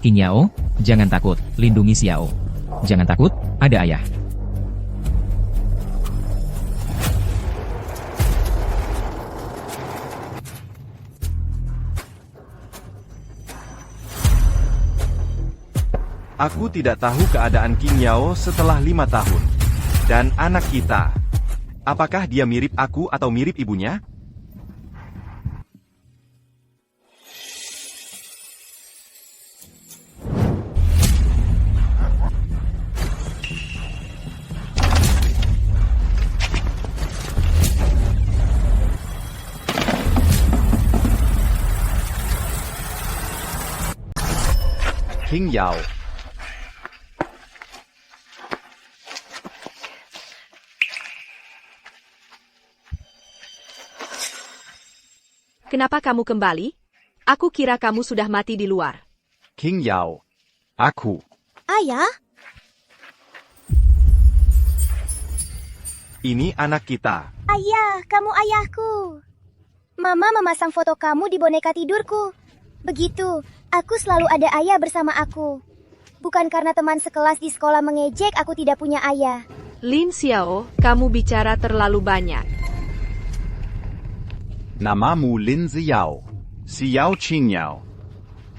King Yao, jangan takut, lindungi Xiao. Jangan takut, ada ayah. Aku tidak tahu keadaan King Yao setelah 5 tahun. Dan anak kita. Apakah dia mirip aku atau mirip ibunya? King Yao. Kenapa kamu kembali? Aku kira kamu sudah mati di luar. King Yao. Aku. Ayah? Ini anak kita. Ayah, kamu ayahku. Mama memasang foto kamu di boneka tidurku. Begitu, aku selalu ada ayah bersama aku. Bukan karena teman sekelas di sekolah mengejek aku tidak punya ayah. Lin Xiao, kamu bicara terlalu banyak. Namamu Lin Xiao. Xiao Qing Yao.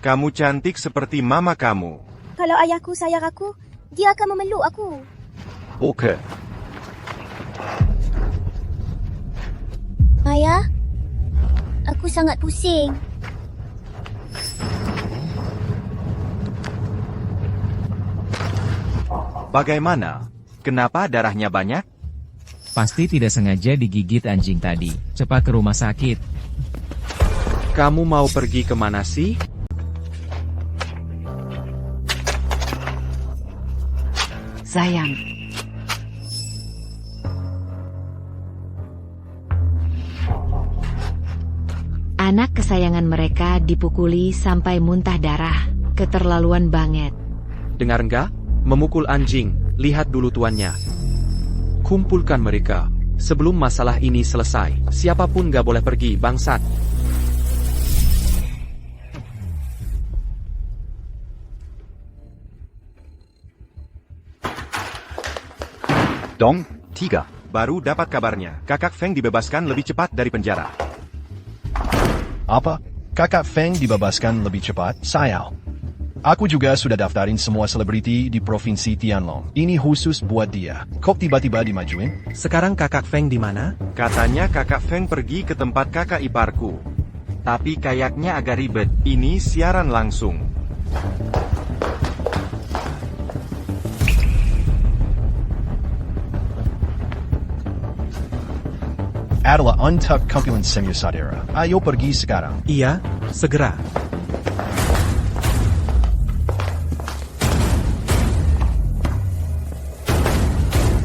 Kamu cantik seperti mama kamu. Kalau ayahku sayang aku, dia akan memeluk aku. Oke. Ayah, aku sangat pusing. Bagaimana? Kenapa darahnya banyak? Pasti tidak sengaja digigit anjing tadi. Cepat ke rumah sakit. Kamu mau pergi kemana sih? Sayang. Anak kesayangan mereka dipukuli sampai muntah darah. Keterlaluan banget. Dengar enggak? Memukul anjing, lihat dulu tuannya. Kumpulkan mereka. Sebelum masalah ini selesai, siapapun gak boleh pergi, bangsat. Dong, Tiga. Baru dapat kabarnya, Kakak Feng dibebaskan lebih cepat dari penjara. Apa? Kakak Feng dibebaskan lebih cepat, Xiao. Aku juga sudah daftarin semua selebriti di Provinsi Tianlong. Ini khusus buat dia. Kok tiba-tiba dimajuin? Sekarang kakak Feng di mana? Katanya Kakak Feng pergi ke tempat kakak iparku. Tapi kayaknya agak ribet. Ini siaran langsung. Adalah untuk kumpulan semua saudara. Ayo pergi sekarang. Iya, segera.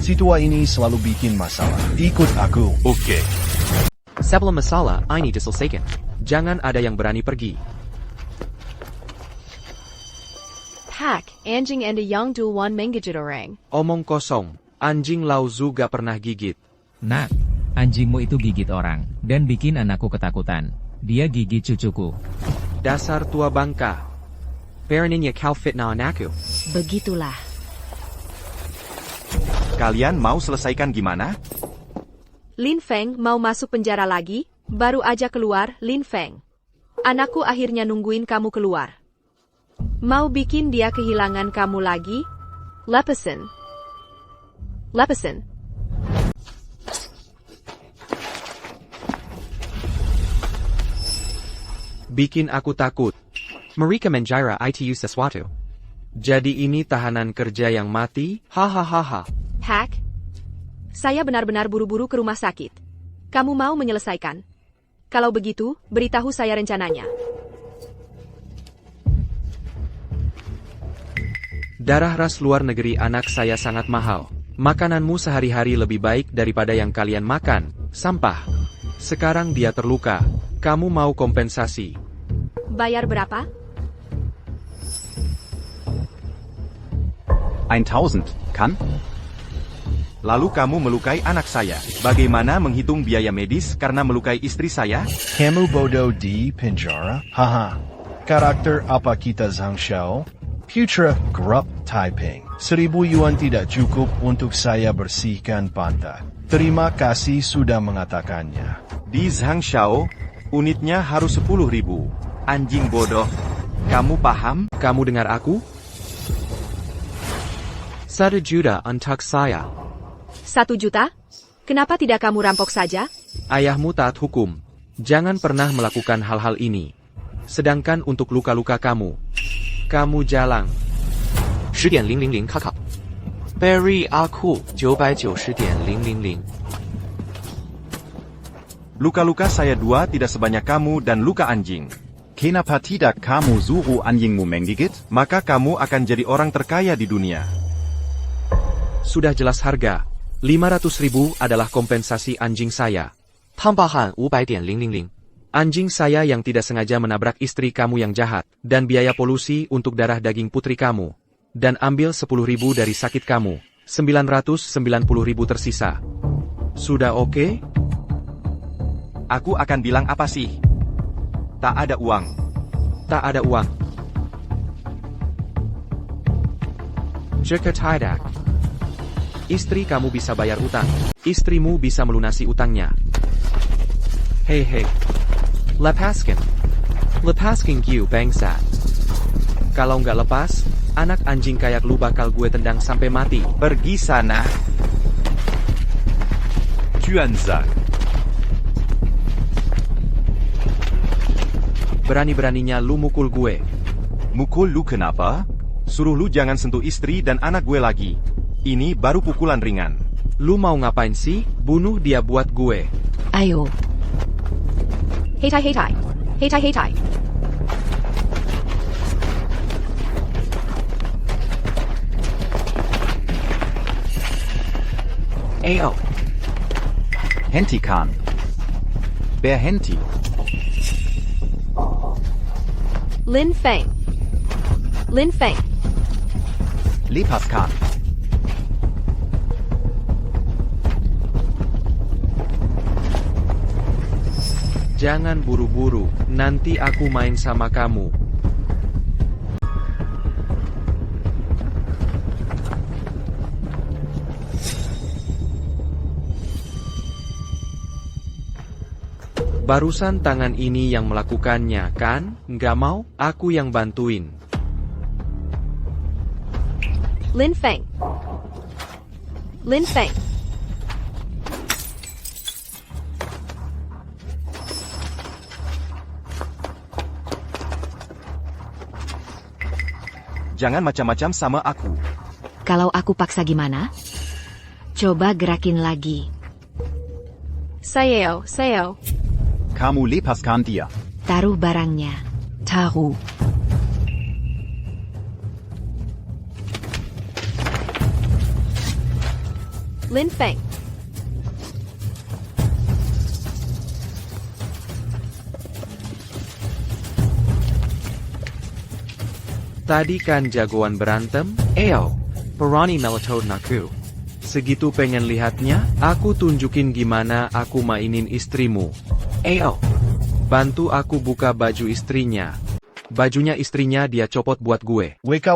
Si tua ini selalu bikin masalah. Ikut aku. Oke. Sebelum masalah, ini diselesaikan. Jangan ada yang berani pergi. Hak, anjing anda yang duluan menggigit orang. Omong kosong, anjing Lauzu gak pernah gigit. Nak, anjingmu itu gigit orang, dan bikin anakku ketakutan. Dia gigit cucuku. Dasar tua bangka. Beraninya kau fitnah anakku. Begitulah. Kalian mau selesaikan gimana? Lin Feng mau masuk penjara lagi, baru aja keluar, Lin Feng. Anakku akhirnya nungguin kamu keluar. Mau bikin dia kehilangan kamu lagi? Lepasin. Lepasin. Bikin aku takut. Mereka menjara itu sesuatu. Jadi ini tahanan kerja yang mati? Hahaha. Hak, saya benar-benar buru-buru ke rumah sakit. Kamu mau menyelesaikan? Kalau begitu, beritahu saya rencananya. Darah ras luar negeri anak saya sangat mahal. Makananmu sehari-hari lebih baik daripada yang kalian makan, sampah. Sekarang dia terluka. Kamu mau kompensasi? Bayar berapa? 1000, kan? Lalu kamu melukai anak saya. Bagaimana menghitung biaya medis karena melukai istri saya? Kamu bodoh di penjara? Haha. Karakter apa kita Zhang Xiao? Putra Grup Taiping. 1.000 yuan tidak cukup untuk saya bersihkan pantat. Terima kasih sudah mengatakannya. Di Zhang Xiao, unitnya harus 10.000. Anjing bodoh. Kamu paham? Kamu dengar aku? 1 juta untuk saya. 1 juta? Kenapa tidak kamu rampok saja? Ayahmu taat hukum. Jangan pernah melakukan hal-hal ini. Sedangkan untuk luka-luka kamu jalang. 10.000 kakak. Beri aku 990.000. Luka-luka saya 2 tidak sebanyak kamu dan luka anjing. Kenapa tidak kamu suruh anjingmu menggigit? Maka kamu akan jadi orang terkaya di dunia. Sudah jelas harga. 500.000 adalah kompensasi anjing saya. Tambahan 500.000. Anjing saya yang tidak sengaja menabrak istri kamu yang jahat, dan biaya polusi untuk darah daging putri kamu. Dan ambil 10.000 dari sakit kamu. 990.000 tersisa. Sudah oke? Aku akan bilang apa sih? Tak ada uang. Tak ada uang. Jika tidak, istri kamu bisa bayar utang. Istrimu bisa melunasi utangnya. Hei. Lepaskan. Lepaskan gue bangsat. Kalau nggak lepas, anak anjing kayak lu bakal gue tendang sampai mati. Pergi sana. Juanzang. Berani-beraninya lu mukul gue. Mukul lu kenapa? Suruh lu jangan sentuh istri dan anak gue lagi. Ini baru pukulan ringan. Lu mau ngapain sih? Bunuh dia buat gue. Ayo. Hei tai. Ayo. Hentikan. Berhenti. Lin Feng. Lepaskan. Jangan buru-buru, nanti aku main sama kamu. Barusan tangan ini yang melakukannya, kan? Nggak mau? Aku yang bantuin. Lin Feng. Jangan macam-macam sama aku. Kalau aku paksa gimana? Coba gerakin lagi. Sayao. Kamu lepaskan dia. Taruh barangnya. Taruh. Lin Feng. Tadi kan jagoan berantem? Ayo. Berani melotot aku. Segitu pengen lihatnya? Aku tunjukin gimana aku mainin istrimu. Ayo. Bantu aku buka baju istrinya. Bajunya istrinya dia copot buat gue. WK.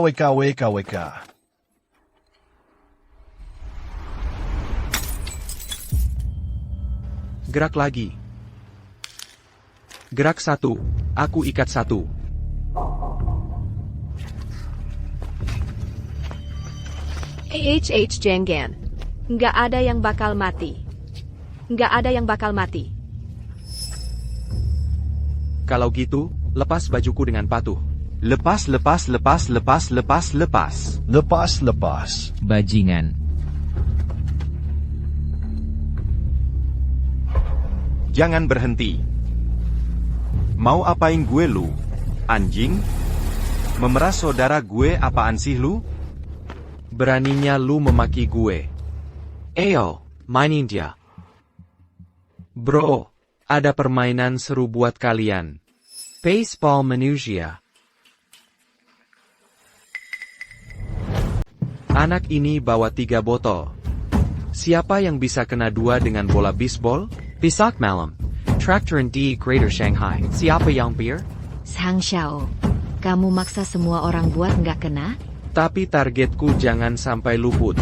Gerak lagi. Gerak 1. Aku ikat 1. Jenggan. Nggak ada yang bakal mati. Kalau gitu, lepas bajuku dengan patuh. Lepas. Lepas. Bajingan. Jangan berhenti. Mau apain gue lu? Anjing? Memeras saudara gue apaan sih lu? Beraninya lu memaki gue. Ayo. Mainin dia. Bro, ada permainan seru buat kalian. Baseball manusia. Anak ini bawa 3 botol. Siapa yang bisa kena 2 dengan bola baseball? Besok malam. Traktoran di Greater Shanghai. Siapa yang beer? Zhang Xiao, kamu maksa semua orang buat nggak kena? Tapi targetku jangan sampai luput.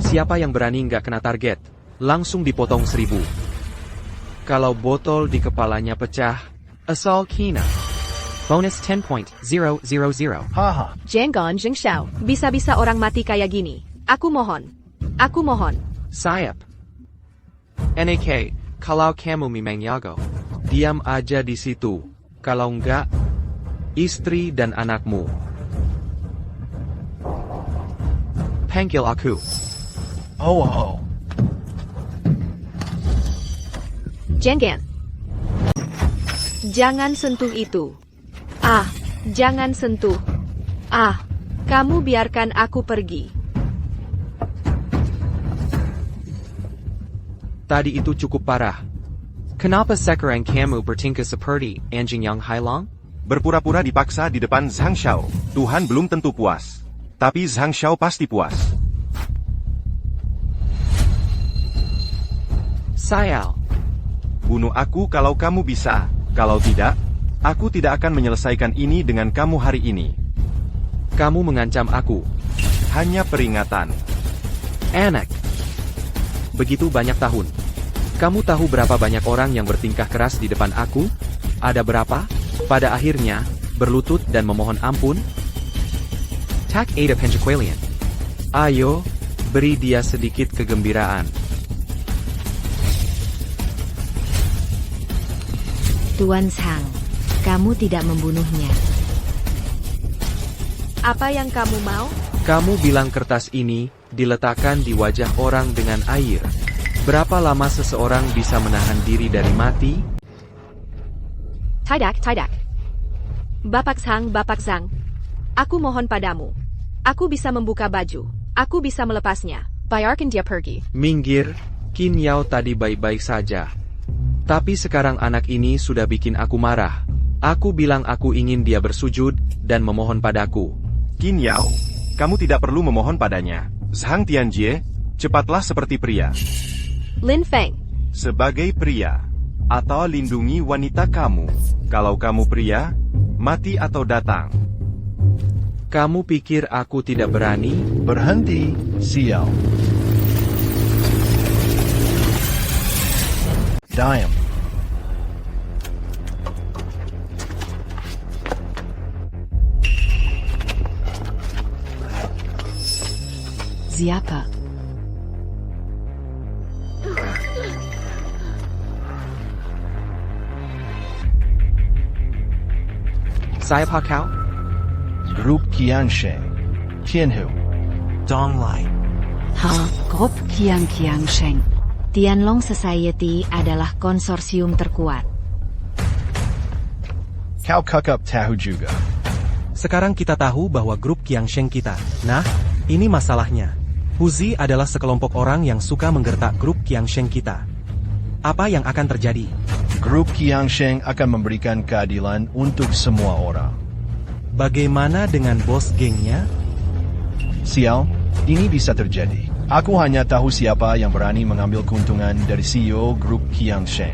Siapa yang berani nggak kena target, langsung dipotong 1000. Kalau botol di kepalanya pecah, asal kina. Bonus 10.000. Haha. Jenggon Zheng Xiao, bisa-bisa orang mati kayak gini. Aku mohon. Aku mohon. Sayap. NAK, kalau kamu memang jago. Diam aja di situ. Kalau enggak, istri dan anakmu. Panggil aku. Oh. Jenggen. Jangan sentuh itu. Jangan sentuh. Kamu biarkan aku pergi. Tadi itu cukup parah. Kenapa sekarang kamu bertingkah seperti anjing yang hilang? Berpura-pura dipaksa di depan Zhang Xiao. Tuhan belum tentu puas. Tapi Zhang Xiao pasti puas. Sayal. Bunuh aku kalau kamu bisa. Kalau tidak, aku tidak akan menyelesaikan ini dengan kamu hari ini. Kamu mengancam aku. Hanya peringatan. Anak. Begitu banyak tahun. Kamu tahu berapa banyak orang yang bertingkah keras di depan aku? Ada berapa? Pada akhirnya, berlutut dan memohon ampun? Tak ada penjaqualian. Ayo, beri dia sedikit kegembiraan. Tuan Zhang, kamu tidak membunuhnya. Apa yang kamu mau? Kamu bilang kertas ini diletakkan di wajah orang dengan air. Berapa lama seseorang bisa menahan diri dari mati? Tidak. Bapak Zhang. Aku mohon padamu. Aku bisa membuka baju. Aku bisa melepasnya. Biarkan dia pergi. Minggir, Qin Yao tadi baik-baik saja. Tapi sekarang anak ini sudah bikin aku marah. Aku bilang aku ingin dia bersujud dan memohon padaku. Qin Yao, kamu tidak perlu memohon padanya. Zhang Tianjie, cepatlah seperti pria. Lin Feng. Sebagai pria. Atau lindungi wanita kamu. Kalau kamu pria, mati atau datang. Kamu pikir aku tidak berani? Berhenti, sial. Diam. Siapa? Sayap kau? Grup Qiansheng. Tianhu. Donglai. Grup Qiansheng. Tianlong Society adalah konsorsium terkuat. Kau kakap tahu juga. Sekarang kita tahu bahwa grup Qiansheng kita. Nah, ini masalahnya. Huzi adalah sekelompok orang yang suka menggertak grup Qiansheng kita. Apa yang akan terjadi? Grup Qiansheng akan memberikan keadilan untuk semua orang. Bagaimana dengan bos gengnya? Sial, ini bisa terjadi. Aku hanya tahu siapa yang berani mengambil keuntungan dari CEO grup Qiansheng.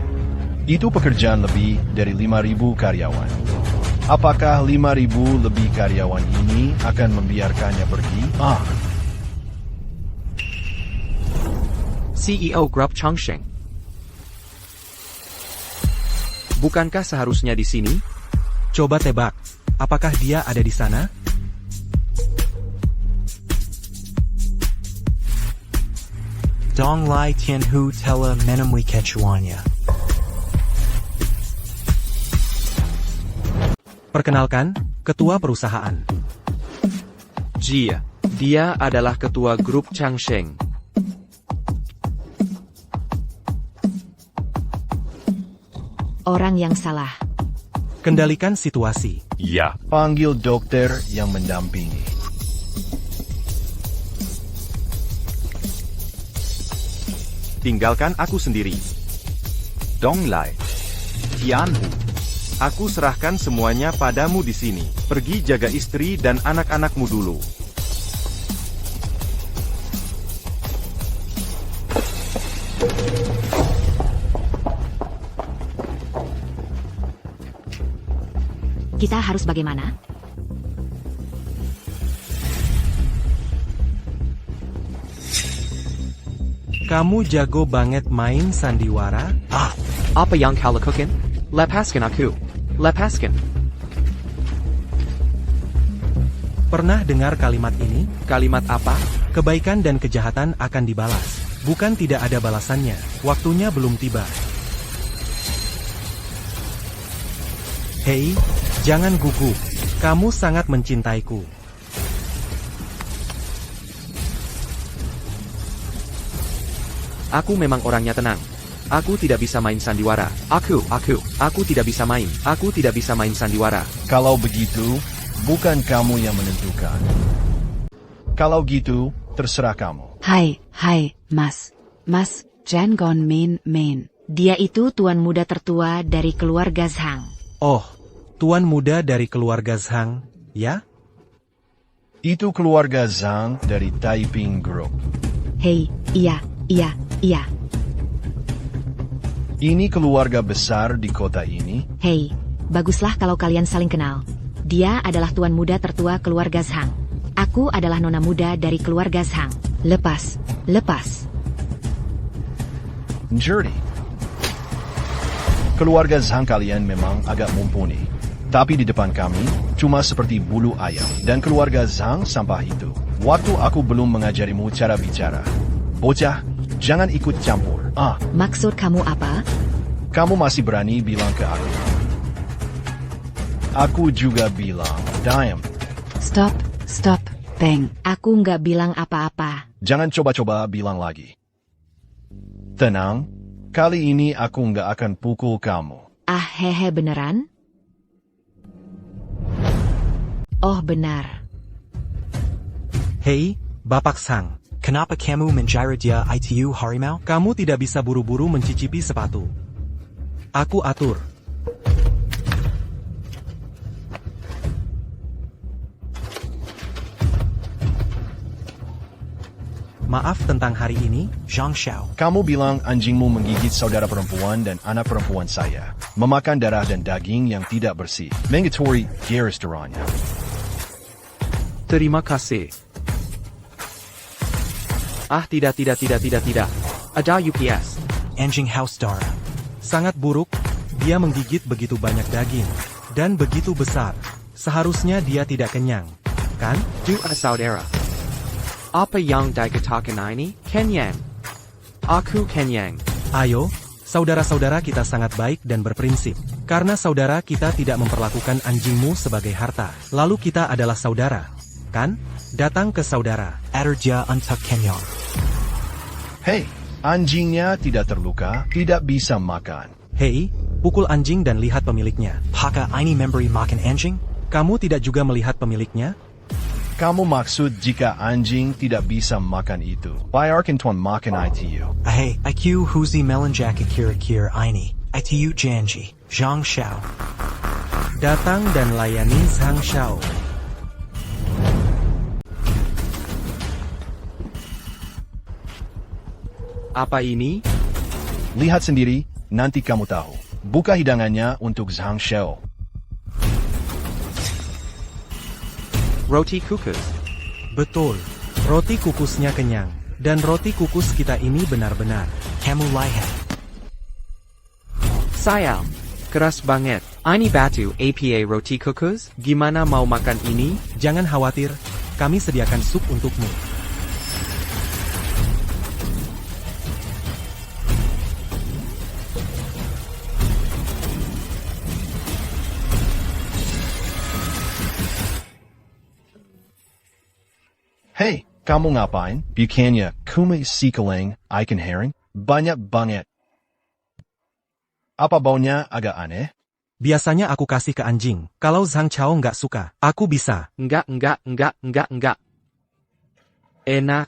Itu pekerjaan lebih dari 5.000 karyawan. Apakah 5.000 lebih karyawan ini akan membiarkannya pergi? CEO Grup Chongsheng. Bukankah seharusnya di sini? Coba tebak, apakah dia ada di sana? Donglai Tianhu Tela Menemui Kechuanya. Perkenalkan, ketua perusahaan. Jia, dia adalah ketua grup Changsheng. Orang yang salah. Kendalikan situasi. Ya. Panggil dokter yang mendampingi. Tinggalkan aku sendiri. Donglai. Tianhu. Aku serahkan semuanya padamu di sini. Pergi jaga istri dan anak-anakmu dulu. kita harus bagaimana? Kamu jago banget main sandiwara? Apa yang kau lakukan? Lepaskan aku. Lepaskan. Pernah dengar kalimat ini? Kalimat apa? Kebaikan dan kejahatan akan dibalas. Bukan tidak ada balasannya, waktunya belum tiba. Hei, jangan gugup. Kamu sangat mencintaiku. Aku memang orangnya tenang. Aku tidak bisa main sandiwara. Aku tidak bisa main. Aku tidak bisa main sandiwara. Kalau begitu, bukan kamu yang menentukan. Kalau gitu, terserah kamu. Hai, Mas. Mas, jangan main. Dia itu tuan muda tertua dari keluarga Zhang. Oh, tuan muda dari keluarga Zhang, ya? Itu keluarga Zhang dari Taiping Group. Hei, iya. Ini keluarga besar di kota ini. Hei, baguslah kalau kalian saling kenal. Dia adalah tuan muda tertua keluarga Zhang. Aku adalah nona muda dari keluarga Zhang. Lepas. Jadi, keluarga Zhang kalian memang agak mumpuni. Tapi di depan kami, cuma seperti bulu ayam. Dan keluarga Zhang sampah itu. Waktu aku belum mengajarimu cara bicara. Bocah, jangan ikut campur. Maksud kamu apa? Kamu masih berani bilang ke aku. Aku juga bilang, diam. Stop, Bang. Aku nggak bilang apa-apa. Jangan coba-coba bilang lagi. Tenang, kali ini aku nggak akan pukul kamu. Hehe, beneran? Oh, benar. Hei, Bapak Zhang. Kenapa kamu menjara dia itu harimau? Kamu tidak bisa buru-buru mencicipi sepatu. Aku atur. Maaf tentang hari ini, Zhang Xiao. Kamu bilang anjingmu menggigit saudara perempuan dan anak perempuan saya. Memakan darah dan daging yang tidak bersih. Mandatory restorannya. Terima kasih. Tidak. Ada UPS. Anjing House Dara. sangat buruk, dia menggigit begitu banyak daging. Dan begitu besar. Seharusnya dia tidak kenyang. Kan? Dua saudara. Apa yang dikatakan ini? Kenyang. Aku kenyang. Ayo, saudara-saudara kita sangat baik dan berprinsip. Karena saudara kita tidak memperlakukan anjingmu sebagai harta. Lalu kita adalah saudara. Kan? Datang ke saudara. Aderja untuk kenyang. Hei, anjingnya tidak terluka, tidak bisa makan. Hei, pukul anjing dan lihat pemiliknya. Apakah ini memberi makan anjing? Kamu tidak juga melihat pemiliknya? Kamu maksud jika anjing tidak bisa makan itu, biarkan tuan makan itu. Hey, IQ huzi melanjak kira-kira ini. Itu janji. Zhang Xiao. Datang dan layani Zhang Xiao. Apa ini? Lihat sendiri, nanti kamu tahu. Buka hidangannya untuk Zhang Xiao. Roti kukus. Betul, roti kukusnya kenyang. Dan roti kukus kita ini benar-benar. Kamu lihat. Sayang, keras banget. Ini batu APA roti kukus? Gimana mau makan ini? Jangan khawatir, kami sediakan sup untukmu. Hei, kamu ngapain? Bukannya kumai si keleng, ikan herring? Banyak banget. Apa baunya agak aneh? Biasanya aku kasih ke anjing. Kalau Zhang Xiao nggak suka, aku bisa. Enggak. Enak.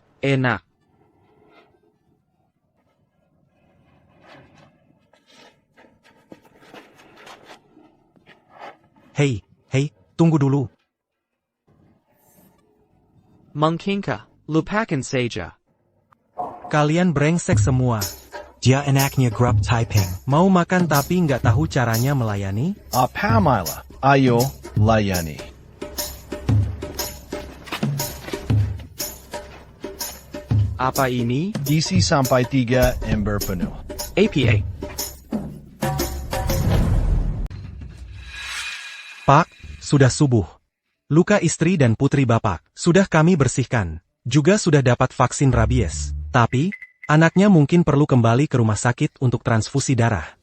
Hei, tunggu dulu. Mungkinkah, lupakan saja. Kalian brengsek semua. Dia enaknya grup Taiping. Mau makan tapi nggak tahu caranya melayani? Pamela, Ayo, layani. Apa ini? Isi sampai 3 ember penuh. APA. Pak, sudah subuh. Luka istri dan putri Bapak sudah kami bersihkan. Juga sudah dapat vaksin rabies. Tapi, anaknya mungkin perlu kembali ke rumah sakit untuk transfusi darah.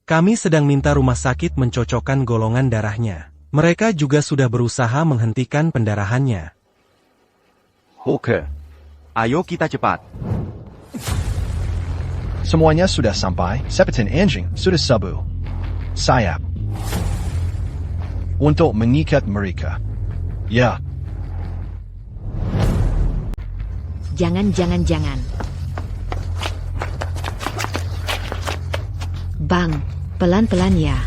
Kami sedang minta rumah sakit mencocokkan golongan darahnya. Mereka juga sudah berusaha menghentikan pendarahannya. Oke. Ayo kita cepat. Semuanya sudah sampai, seperti anjing sudah sabu. Sayap. Untuk mengikat mereka. Ya. Jangan. Bang, pelan-pelan ya.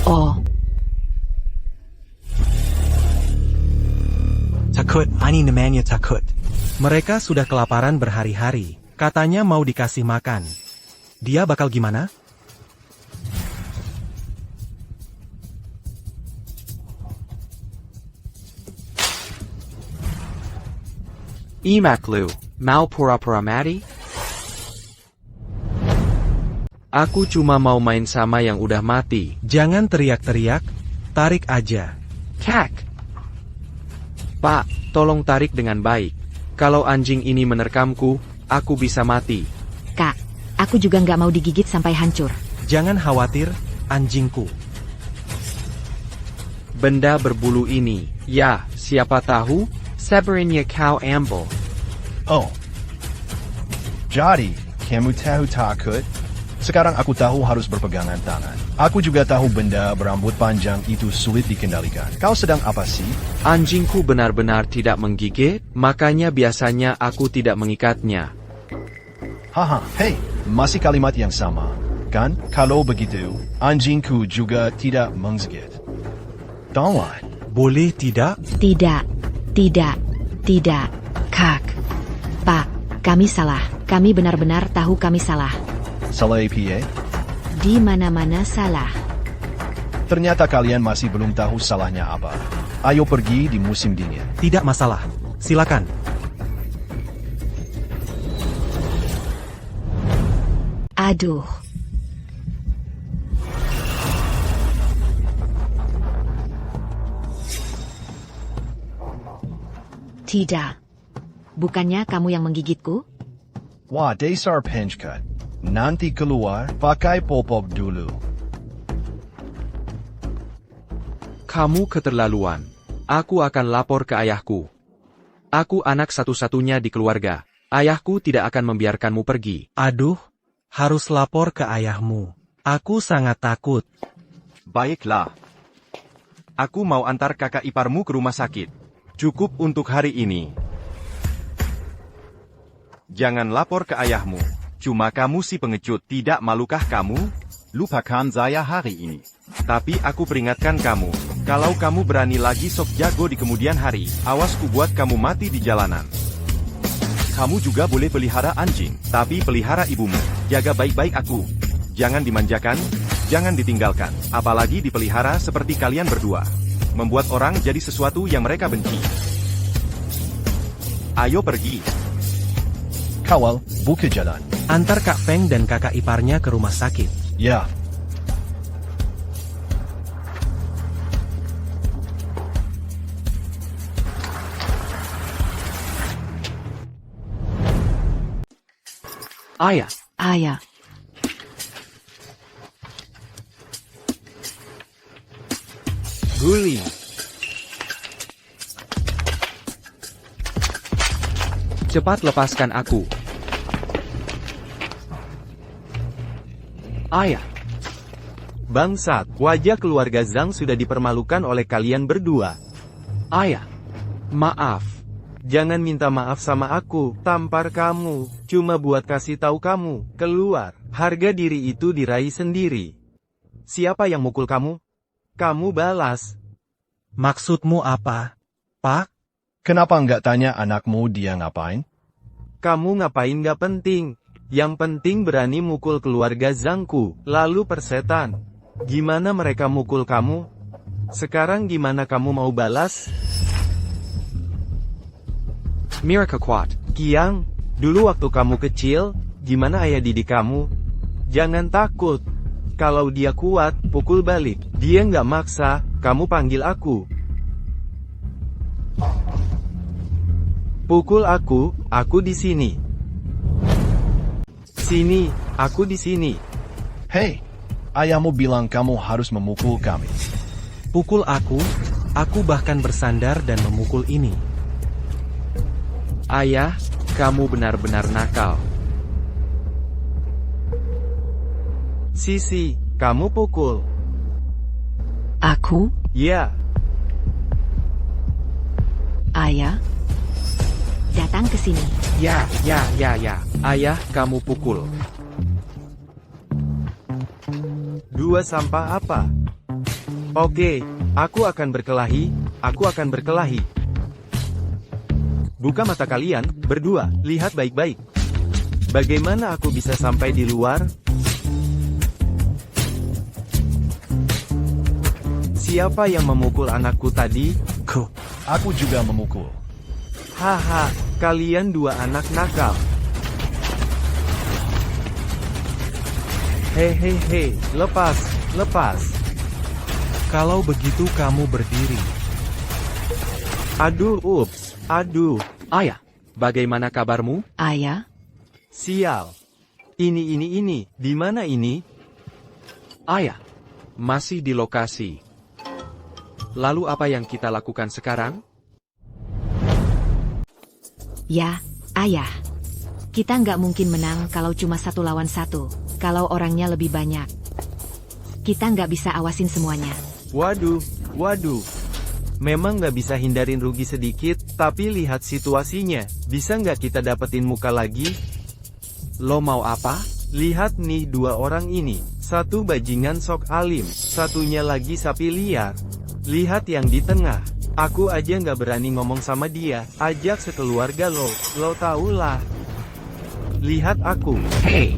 Oh, Takut, ini namanya takut. Mereka sudah kelaparan berhari-hari. Katanya mau dikasih makan. Dia bakal gimana? Imaklu, mau pura-pura mati? Aku cuma mau main sama yang udah mati. Jangan teriak-teriak, tarik aja. Kak! Pak, tolong tarik dengan baik. Kalau anjing ini menerkamku, aku bisa mati. Kak, aku juga nggak mau digigit sampai hancur. Jangan khawatir, anjingku. Benda berbulu ini, ya, siapa tahu? Severinnya kau ambil. Oh. Jadi, kamu tahu takut? Sekarang aku tahu harus berpegangan tangan. Aku juga tahu benda berambut panjang itu sulit dikendalikan. Kau sedang apa sih? Anjingku benar-benar tidak menggigit, makanya biasanya aku tidak mengikatnya. Haha, hei, masih kalimat yang sama. Kan, kalau begitu, anjingku juga tidak menggigit. Tolong. Boleh tidak? Tidak. Kak. Pak, kami salah. Kami benar-benar tahu kami salah. Salah APA? Di mana-mana salah. Ternyata kalian masih belum tahu salahnya apa. Ayo pergi di musim dingin. Tidak masalah. Silakan. Aduh. Tidak. Bukannya kamu yang menggigitku? Wah, dasar penchkat. Nanti keluar, pakai pop-up dulu. Kamu keterlaluan. Aku akan lapor ke ayahku. Aku anak satu-satunya di keluarga. Ayahku tidak akan membiarkanmu pergi. Aduh, harus lapor ke ayahmu. Aku sangat takut. Baiklah. Aku mau antar kakak iparmu ke rumah sakit. Cukup untuk hari ini. Jangan lapor ke ayahmu. Cuma kamu si pengecut, tidak malukah kamu? Lupakan saya hari ini. Tapi aku peringatkan kamu, kalau kamu berani lagi sok jago di kemudian hari, awas ku buat kamu mati di jalanan. Kamu juga boleh pelihara anjing, tapi pelihara ibumu. Jaga baik-baik aku. Jangan dimanjakan, jangan ditinggalkan, apalagi dipelihara seperti kalian berdua. Membuat orang jadi sesuatu yang mereka benci. Ayo pergi. Kawal, buka jalan. Antar Kak Feng dan kakak iparnya ke rumah sakit. Ya. Ayah. Guli. Cepat lepaskan aku. Ayah. Bangsat, wajah keluarga Zhang sudah dipermalukan oleh kalian berdua. Ayah. Maaf. Jangan minta maaf sama aku, tampar kamu, cuma buat kasih tahu kamu, keluar. Harga diri itu diraih sendiri. Siapa yang mukul kamu? Kamu balas. Maksudmu apa, Pak? Kenapa nggak tanya anakmu dia ngapain? Kamu ngapain gak penting. Yang penting berani mukul keluarga Zhangku, lalu persetan. Gimana mereka mukul kamu? Sekarang gimana kamu mau balas? Miracle Quat. Qiang, dulu waktu kamu kecil, gimana ayah didik kamu? Jangan takut. Kalau dia kuat, pukul balik. Dia nggak maksa, kamu panggil aku. Pukul aku di sini. Sini, aku di sini. Hei, ayahmu bilang kamu harus memukul kami. Pukul aku bahkan bersandar dan memukul ini. Ayah, kamu benar-benar nakal. Sisi, kamu pukul. Aku, Ya, Ayah, datang ke sini. Ya. Ayah, kamu pukul. dua sampah apa? Oke, aku akan berkelahi. Buka mata kalian, berdua, lihat baik-baik. Bagaimana aku bisa sampai di luar? Siapa yang memukul anakku tadi? Aku juga memukul. Haha, kalian dua anak nakal. Hehehe, lepas. Kalau begitu kamu berdiri. Aduh, ups, aduh. Ayah, bagaimana kabarmu? Ayah, Sial. Ini. Di mana ini? Ayah, masih di lokasi. Lalu apa yang kita lakukan sekarang? ya, Ayah. Kita nggak mungkin menang kalau cuma 1 lawan 1. Kalau orangnya lebih banyak. Kita nggak bisa awasin semuanya. Waduh. Memang nggak bisa hindarin rugi sedikit, tapi lihat situasinya. Bisa nggak kita dapetin muka lagi? Lo mau apa? Lihat nih dua orang ini. Satu bajingan sok alim, satunya lagi sapi liar. Lihat yang di tengah. Aku aja nggak berani ngomong sama dia. Ajak sekeluarga lo tau lah. Lihat aku. Hey.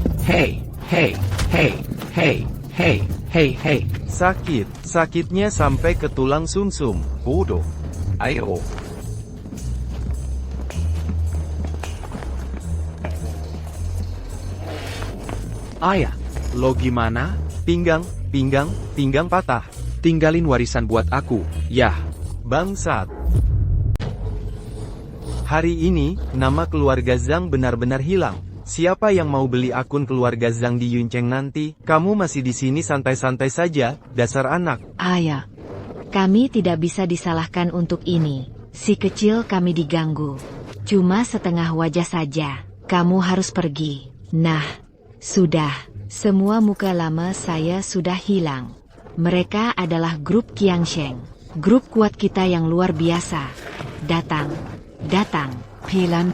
Sakitnya sampai ke tulang sumsum. Bodoh. Ayo. Ayah, lo gimana? Pinggang patah. Tinggalin warisan buat aku, yah. Bangsat. Hari ini, nama keluarga Zhang benar-benar hilang. Siapa yang mau beli akun keluarga Zhang di Yuncheng nanti? Kamu masih di sini santai-santai saja, dasar anak. Ayah, kami tidak bisa disalahkan untuk ini. Si kecil kami diganggu. Cuma setengah wajah saja. Kamu harus pergi. Nah, sudah. Semua muka lama saya sudah hilang. Mereka adalah grup Qiangsheng. Grup kuat kita yang luar biasa. Datang. Pilan.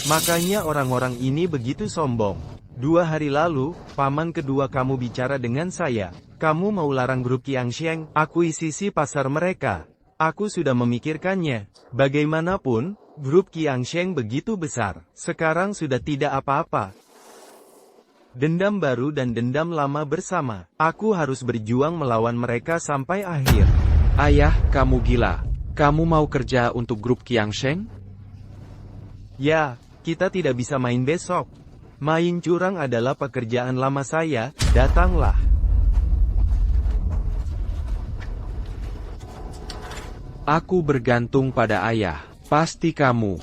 Makanya orang-orang ini begitu sombong. 2 hari lalu, paman kedua kamu bicara dengan saya. Kamu mau larang grup Qiangsheng akuisisi pasar mereka. Aku sudah memikirkannya. Bagaimanapun, grup Qiangsheng begitu besar. Sekarang sudah tidak apa-apa. Dendam baru dan dendam lama bersama. Aku harus berjuang melawan mereka sampai akhir. Ayah, kamu gila. Kamu mau kerja untuk grup Qiangsheng? Ya, kita tidak bisa main besok. Main curang adalah pekerjaan lama saya, datanglah. Aku bergantung pada ayah. Pasti kamu.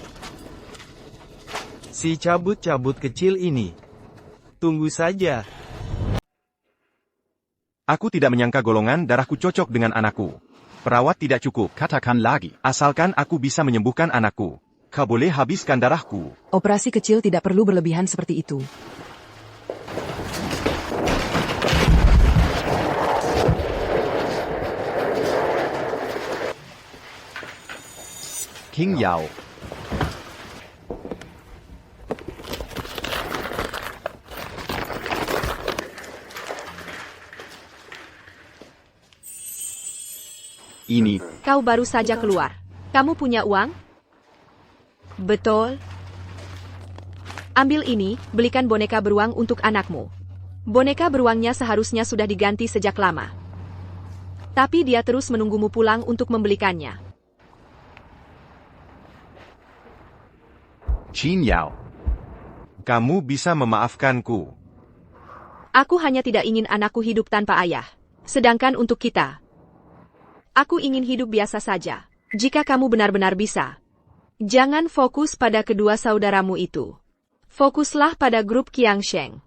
Si cabut-cabut kecil ini. Tunggu saja. Aku tidak menyangka golongan darahku cocok dengan anakku. Perawat tidak cukup. Katakan lagi. Asalkan aku bisa menyembuhkan anakku. Kau boleh habiskan darahku. Operasi kecil tidak perlu berlebihan seperti itu. King Yao. Ini. Kau baru saja keluar. Kamu punya uang? Betul. Ambil ini, belikan boneka beruang untuk anakmu. Boneka beruangnya seharusnya sudah diganti sejak lama. Tapi dia terus menunggumu pulang untuk membelikannya. Qin Yao. Kamu bisa memaafkanku. Aku hanya tidak ingin anakku hidup tanpa ayah. Sedangkan untuk kita, aku ingin hidup biasa saja. Jika kamu benar-benar bisa, jangan fokus pada kedua saudaramu itu. Fokuslah pada grup Qiangsheng.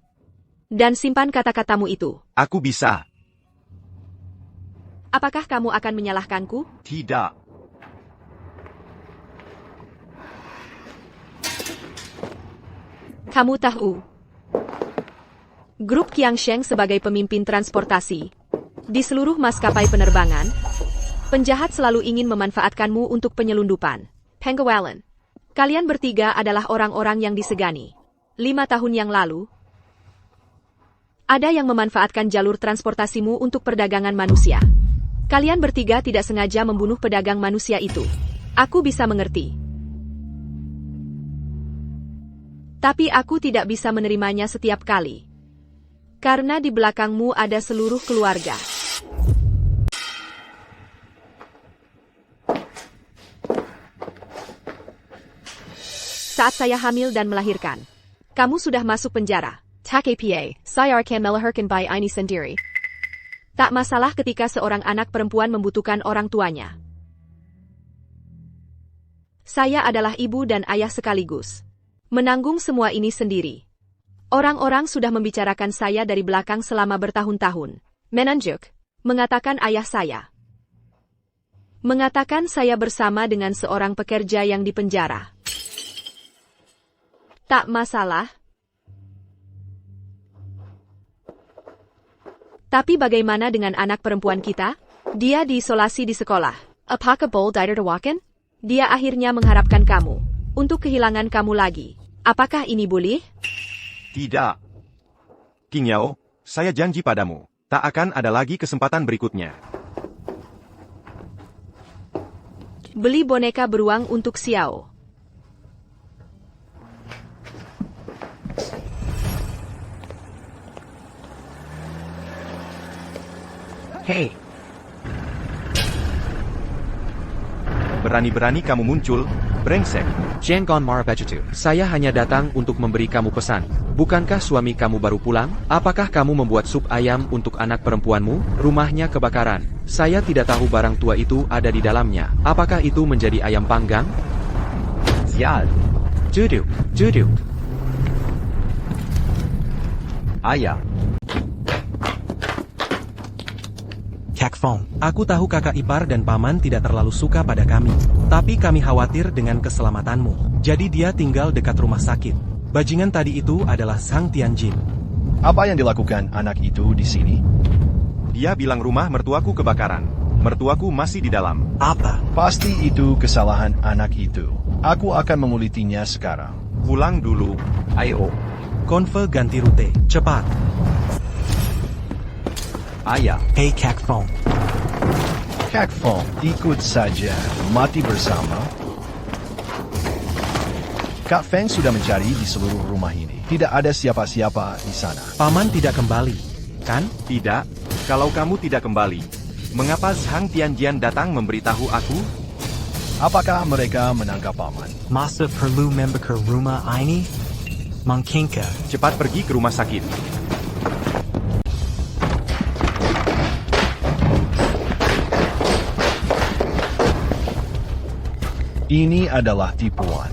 Dan simpan kata-katamu itu. Aku bisa. Apakah kamu akan menyalahkanku? Tidak. Kamu tahu, grup Qiangsheng sebagai pemimpin transportasi di seluruh maskapai penerbangan, penjahat selalu ingin memanfaatkanmu untuk penyelundupan. Pengewalan, kalian bertiga adalah orang-orang yang disegani. 5 tahun yang lalu, ada yang memanfaatkan jalur transportasimu untuk perdagangan manusia. Kalian bertiga tidak sengaja membunuh pedagang manusia itu. Aku bisa mengerti. Tapi aku tidak bisa menerimanya setiap kali. Karena di belakangmu ada seluruh keluarga. Saat saya hamil dan melahirkan, kamu sudah masuk penjara. Tak apa, saya akan melahirkan bayi ini sendiri. Tak masalah ketika seorang anak perempuan membutuhkan orang tuanya. Saya adalah ibu dan ayah sekaligus. Menanggung semua ini sendiri. Orang-orang sudah membicarakan saya dari belakang selama bertahun-tahun. Menunjuk, mengatakan ayah saya. Mengatakan saya bersama dengan seorang pekerja yang dipenjara. Tak masalah. Tapi bagaimana dengan anak perempuan kita? Dia diisolasi di sekolah. Apakah boleh ditertawakan? Dia akhirnya mengharapkan kamu untuk kehilangan kamu lagi. Apakah ini boleh? Tidak. Qin Yao, saya janji padamu, tak akan ada lagi kesempatan berikutnya. Beli boneka beruang untuk Xiao. Hey. Berani-berani kamu muncul, brengsek. Jiangon Marabejitu, saya hanya datang untuk memberi kamu pesan. Bukankah suami kamu baru pulang? Apakah kamu membuat sup ayam untuk anak perempuanmu? Rumahnya kebakaran. Saya tidak tahu barang tua itu ada di dalamnya. Apakah itu menjadi ayam panggang? Sial. Juduk, juduk. Ayah. Kakfong, aku tahu kakak ipar dan paman tidak terlalu suka pada kami. Tapi kami khawatir dengan keselamatanmu. Jadi dia tinggal dekat rumah sakit. Bajingan tadi itu adalah Sang Tianjin. Apa yang dilakukan anak itu di sini? Dia bilang rumah mertuaku kebakaran. Mertuaku masih di dalam. Apa? Pasti itu kesalahan anak itu. Aku akan mengulitinya sekarang. Pulang dulu. Ayo. Konve ganti rute, cepat. Ayah. Hey Kakfong. Kakfong, ikut saja. Mati bersama. Kak Feng sudah mencari di seluruh rumah ini. Tidak ada siapa-siapa di sana. Paman tidak kembali, kan? Tidak. Kalau kamu tidak kembali, mengapa Sang Tianjian datang memberitahu aku? Apakah mereka menangkap paman? Masa perlu membakar rumah ini? Mungkinkah? Cepat pergi ke rumah sakit. Ini adalah tipuan.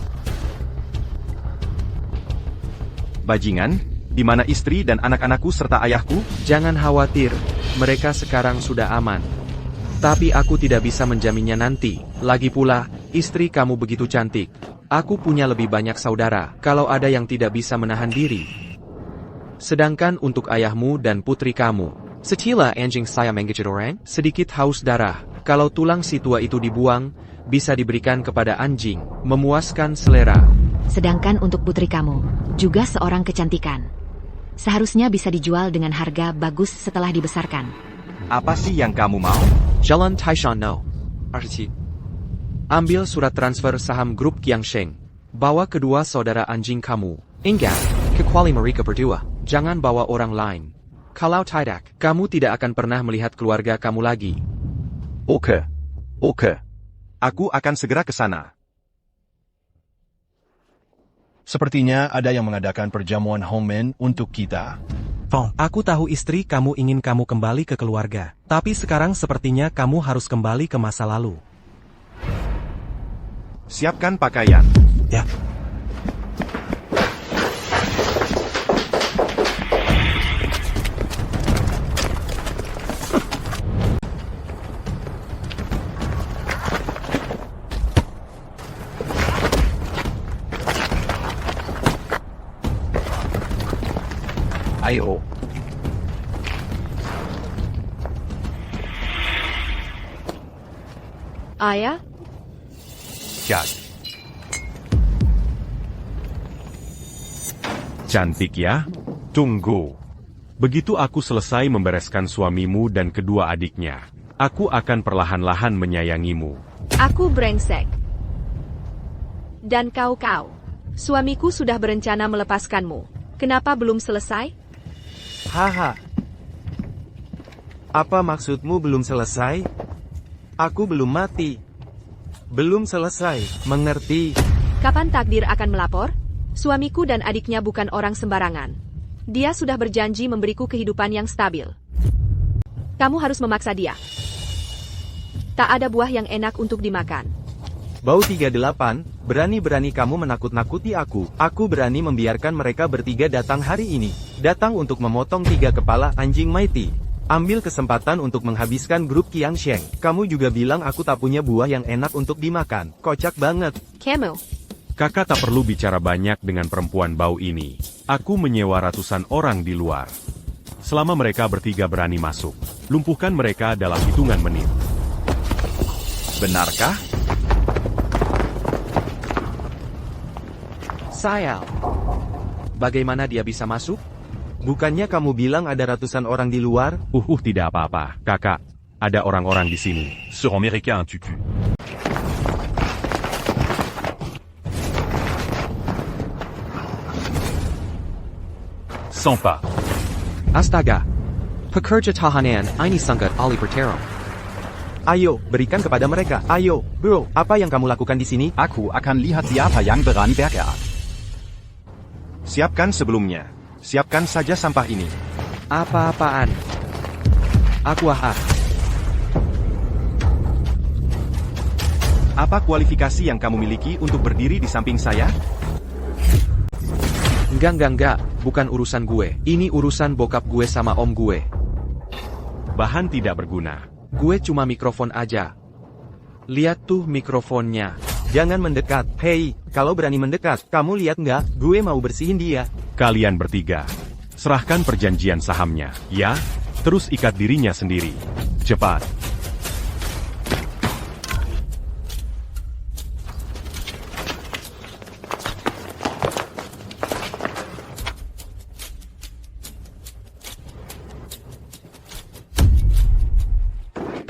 Bajingan, di mana istri dan anak-anakku serta ayahku? Jangan khawatir, mereka sekarang sudah aman. Tapi aku tidak bisa menjaminnya nanti. Lagi pula, istri kamu begitu cantik. Aku punya lebih banyak saudara, kalau ada yang tidak bisa menahan diri. Sedangkan untuk ayahmu dan putri kamu, secila anjing saya menggigit orang, sedikit haus darah. Kalau tulang si tua itu dibuang, bisa diberikan kepada anjing, memuaskan selera. Sedangkan untuk putri kamu, juga seorang kecantikan. Seharusnya bisa dijual dengan harga bagus setelah dibesarkan. Apa sih yang kamu mau? Jalan Taishan no. Archie. Ambil surat transfer saham grup Qiangsheng. Bawa kedua saudara anjing kamu. Ingat, kecuali mereka berdua. Jangan bawa orang lain. Kalau tidak, kamu tidak akan pernah melihat keluarga kamu lagi. Oke. Oke. Aku akan segera ke sana. Sepertinya ada yang mengadakan perjamuan Hongmen untuk kita. Fong, aku tahu istri kamu ingin kamu kembali ke keluarga. Tapi sekarang sepertinya kamu harus kembali ke masa lalu. Siapkan pakaian. Ya. Ayo. Ayah, Jack. Cantik ya? Tunggu. Begitu aku selesai membereskan suamimu dan kedua adiknya, aku akan perlahan-lahan menyayangimu. aku brengsek. Dan kau. Suamiku sudah berencana melepaskanmu. Kenapa belum selesai? Haha. Apa maksudmu belum selesai? Aku belum mati. Belum selesai, mengerti? Kapan takdir akan melapor? Suamiku dan adiknya bukan orang sembarangan. Dia sudah berjanji memberiku kehidupan yang stabil. Kamu harus memaksa dia. Tak ada buah yang enak untuk dimakan. Bau 38, berani-berani kamu menakut-nakuti aku. Aku berani membiarkan mereka bertiga datang hari ini. Datang untuk memotong 3 kepala anjing mighty. Ambil kesempatan untuk menghabiskan grup Qiangsheng. Kamu juga bilang aku tak punya buah yang enak untuk dimakan. Kocak banget. Camel. Kakak tak perlu bicara banyak dengan perempuan bau ini. Aku menyewa ratusan orang di luar. Selama mereka bertiga berani masuk, lumpuhkan mereka dalam hitungan menit. Benarkah? Sayal. Bagaimana dia bisa masuk? Bukannya kamu bilang ada ratusan orang di luar? Tidak apa-apa, kakak. Ada orang-orang di sini. Sur américain, tu. Sampa. Astaga. Pekerja tahanan ini sangat ahli bertarung. Ayo, berikan kepada mereka. Ayo, bro, apa yang kamu lakukan di sini? Aku akan lihat siapa yang berani bergerak. Siapkan sebelumnya. Siapkan saja sampah ini. Apa-apaan? Aku Apa kualifikasi yang kamu miliki untuk berdiri di samping saya? Enggak. Bukan urusan gue. Ini urusan bokap gue sama om gue. Bahan tidak berguna. Gue cuma mikrofon aja. Lihat tuh mikrofonnya. Jangan mendekat. Hei, kalau berani mendekat, kamu lihat nggak? Gue mau bersihin dia. Kalian bertiga. Serahkan perjanjian sahamnya, ya? Terus ikat dirinya sendiri. Cepat.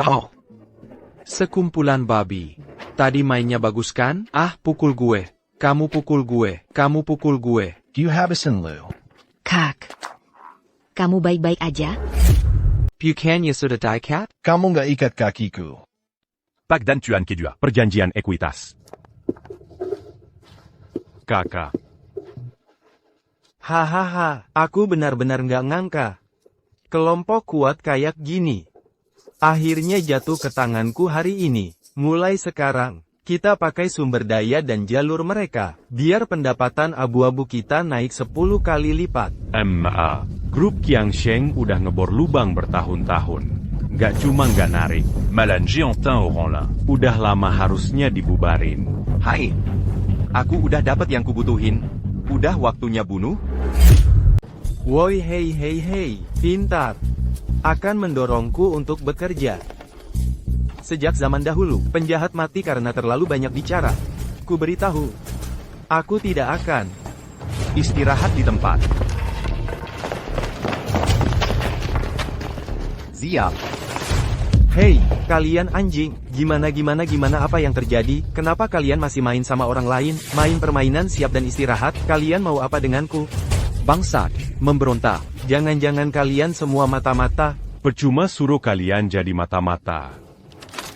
Tahu. Sekumpulan babi. Tadi mainnya bagus kan? Pukul gue. Kamu pukul gue. Kamu pukul gue. You habisin Lu. Kak. Kamu baik-baik aja? Bukannya sudah diikat? Kamu nggak ikat kakiku. Pak dan Tuan kedua. Perjanjian ekuitas. Kakak. Hahaha, aku benar-benar nggak ngangka. Kelompok kuat kayak gini. Akhirnya jatuh ke tanganku hari ini. Mulai sekarang, kita pakai sumber daya dan jalur mereka, biar pendapatan abu-abu kita naik 10 kali lipat. Grup Qiangsheng udah ngebor lubang bertahun-tahun. Gak cuma nggak narik. Malan Géantin orang là. Udah lama harusnya dibubarin. Hai. Aku udah dapat yang kubutuhin. Udah waktunya bunuh. Woi hei, pintar. Akan mendorongku untuk bekerja. Sejak zaman dahulu, penjahat mati karena terlalu banyak bicara. Ku beritahu, aku tidak akan. Istirahat di tempat. Siap. Hei, kalian anjing, gimana apa yang terjadi? Kenapa kalian masih main sama orang lain? Main permainan siap dan istirahat, kalian mau apa denganku? Bangsat, memberontak. Jangan-jangan kalian semua mata-mata. Percuma suruh kalian jadi mata-mata.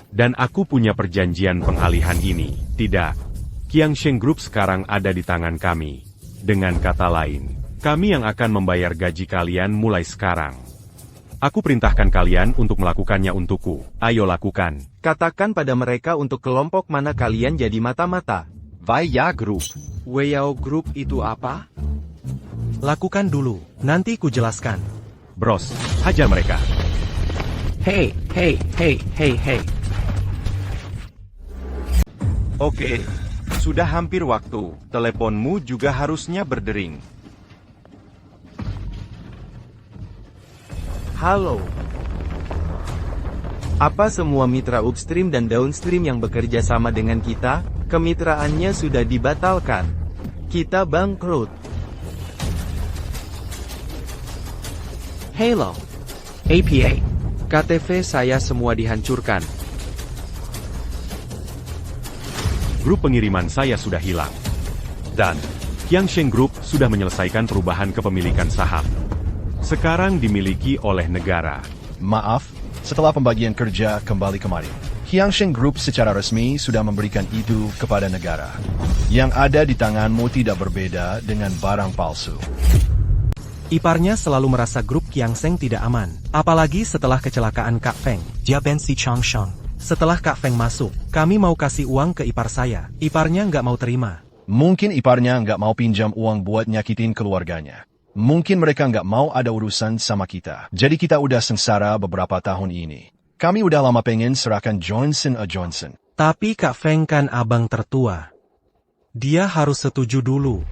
Dan aku punya perjanjian pengalihan ini, tidak. Qiangsheng Group sekarang ada di tangan kami. Dengan kata lain, kami yang akan membayar gaji kalian mulai sekarang. Aku perintahkan kalian untuk melakukannya untukku. Ayo lakukan. Katakan pada mereka untuk kelompok mana kalian jadi mata-mata. Weiya Group. Weiyao Group itu apa? Lakukan dulu, nanti ku jelaskan. Bros, hajar mereka. Hey. Oke, sudah hampir waktu. Teleponmu juga harusnya berdering. Halo. Apa semua mitra upstream dan downstream yang bekerja sama dengan kita, kemitraannya sudah dibatalkan. Kita bangkrut. Halo. APA. KTV saya semua dihancurkan. Grup pengiriman saya sudah hilang. Dan, Qiangsheng Group sudah menyelesaikan perubahan kepemilikan saham. Sekarang dimiliki oleh negara. Maaf, setelah pembagian kerja kembali kemarin, Qiangsheng Group secara resmi sudah memberikan itu kepada negara. Yang ada di tanganmu tidak berbeda dengan barang palsu. Iparnya selalu merasa grup Qiangsheng tidak aman, apalagi setelah kecelakaan Kak Feng. Dia Ben si Changsheng. Setelah Kak Feng masuk, kami mau kasih uang ke ipar saya. Iparnya nggak mau terima. Mungkin iparnya nggak mau pinjam uang buat nyakitin keluarganya. Mungkin mereka nggak mau ada urusan sama kita. Jadi kita udah sengsara beberapa tahun ini. Kami udah lama pengen serahkan Johnson & Johnson. Tapi Kak Feng kan abang tertua. Dia harus setuju dulu.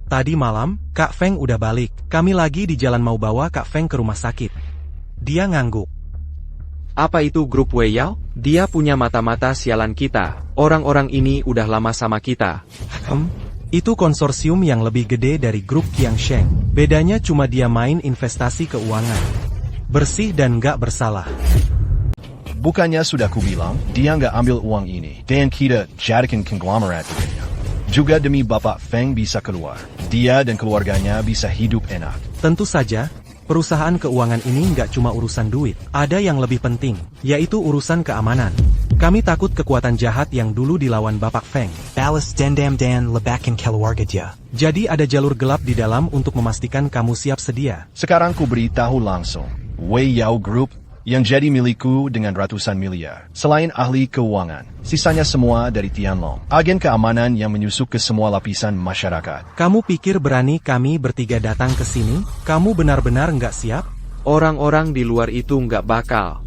Tadi malam, Kak Feng udah balik. Kami lagi di jalan mau bawa Kak Feng ke rumah sakit. Dia ngangguk. Apa itu grup Weiyao? Dia punya mata-mata sialan kita. Orang-orang ini udah lama sama kita. Itu konsorsium yang lebih gede dari grup Qiangsheng. Bedanya cuma dia main investasi keuangan. Bersih dan nggak bersalah. Bukannya sudah kubilang, dia nggak ambil uang ini. Dan kita jadikan konglomerat dunia. Juga demi Bapak Feng bisa keluar. Dia dan keluarganya bisa hidup enak. Tentu saja, perusahaan keuangan ini nggak cuma urusan duit. Ada yang lebih penting, yaitu urusan keamanan. Kami takut kekuatan jahat yang dulu dilawan Bapak Feng. Balas dendam dan lebakan keluarga dia. Jadi ada jalur gelap di dalam untuk memastikan kamu siap sedia. Sekarang ku beritahu langsung. Weiyao Group yang jadi milikku dengan ratusan miliar. Selain ahli keuangan, sisanya semua dari Tianlong. Agen keamanan yang menyusup ke semua lapisan masyarakat. Kamu pikir berani kami bertiga datang ke sini? Kamu benar-benar nggak siap? Orang-orang di luar itu nggak bakal.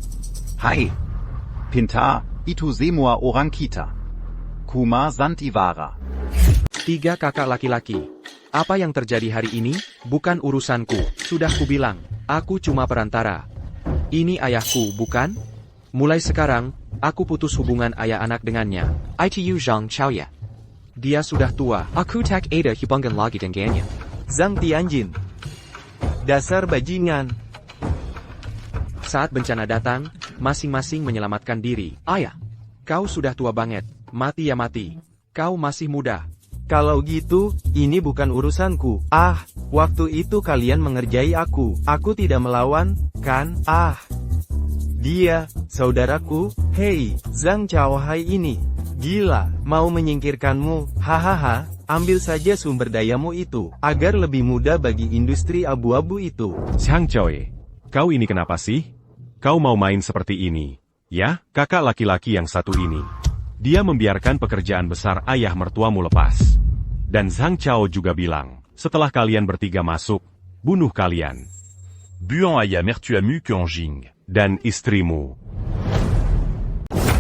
Hai. Pinta, itu semua orang kita. Kuma Santivara. 3 kakak laki-laki. Apa yang terjadi hari ini, bukan urusanku. Sudah kubilang, aku cuma perantara. Ini ayahku, bukan? Mulai sekarang, aku putus hubungan ayah anak dengannya. ITU Zhang Chao ya. Dia sudah tua. Aku tak ada hubungan lagi dengannya. Zhang Tianjin. Dasar bajingan. Saat bencana datang, masing-masing menyelamatkan diri. Ayah, kau sudah tua banget. Mati ya mati. Kau masih muda. Kalau gitu, ini bukan urusanku. Waktu itu kalian mengerjai aku. Aku tidak melawan, kan? Dia, saudaraku. Hei, Zhang Chaohai ini. Gila, mau menyingkirkanmu. Hahaha, ambil saja sumber dayamu itu, agar lebih mudah bagi industri abu-abu itu. Zhang Chaoe, kau ini kenapa sih? Kau mau main seperti ini? Ya, kakak laki-laki yang satu ini. Dia membiarkan pekerjaan besar ayah mertuamu lepas. Dan Zhang Chao juga bilang, setelah kalian bertiga masuk, bunuh kalian. Buant ayah mertuamu Qiangsheng. Dan istrimu.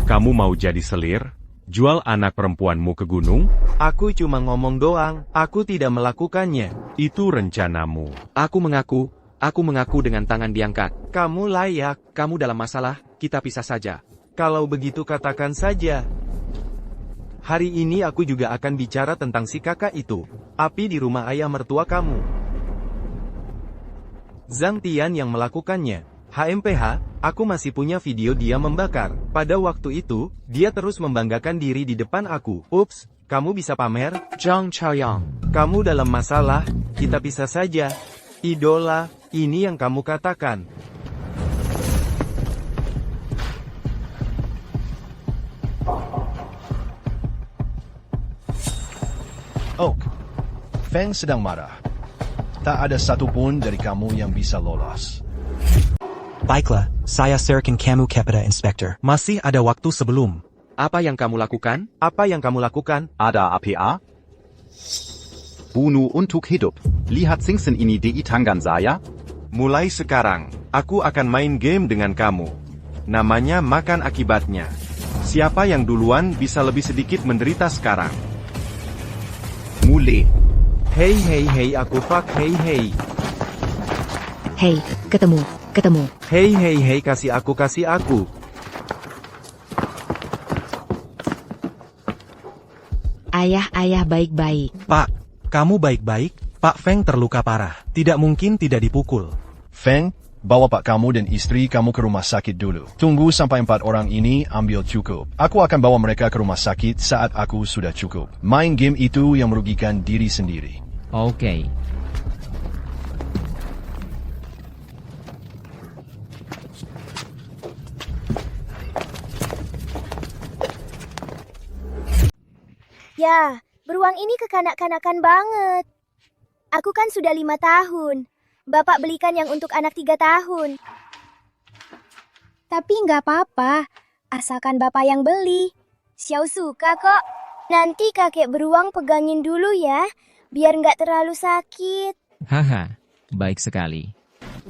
Kamu mau jadi selir? Jual anak perempuanmu ke gunung? Aku cuma ngomong doang, aku tidak melakukannya. Itu rencanamu. Aku mengaku dengan tangan diangkat. Kamu layak. Kamu dalam masalah, kita pisah saja. Kalau begitu katakan saja. Hari ini aku juga akan bicara tentang si kakak itu. Api di rumah ayah mertua kamu. Zhang Tian yang melakukannya. HMPH, aku masih punya video dia membakar. Pada waktu itu, dia terus membanggakan diri di depan aku. Ups, kamu bisa pamer? Zhang Chaoyang. Kamu dalam masalah, kita pisah saja. Idola, ini yang kamu katakan. Oak, Feng sedang marah. Tak ada satupun dari kamu yang bisa lolos. Baiklah, saya serahkan kamu kepada inspektor. Masih ada waktu sebelum. Apa yang kamu lakukan? Apa yang kamu lakukan? Ada APA? Bunuh untuk hidup. Lihat singsen ini di tangan saya. Mulai sekarang, aku akan main game dengan kamu. Namanya makan akibatnya. Siapa yang duluan bisa lebih sedikit menderita sekarang. Mulai. Hei, aku fuck, hei. Hei, ketemu. Hei, kasih aku. Ayah baik-baik. Pak, kamu baik-baik? Pak Feng terluka parah. Tidak mungkin tidak dipukul. Feng, bawa pak kamu dan istri kamu ke rumah sakit dulu. Tunggu sampai 4 orang ini ambil cukup. Aku akan bawa mereka ke rumah sakit saat aku sudah cukup. Main game itu yang merugikan diri sendiri. Oke. Ya, beruang ini kekanak-kanakan banget. Aku kan sudah 5 tahun. Bapak belikan yang untuk anak 3 tahun. Tapi nggak apa-apa, asalkan bapak yang beli. Xiao suka kok. Nanti kakek beruang pegangin dulu ya, biar nggak terlalu sakit. Haha, baik sekali.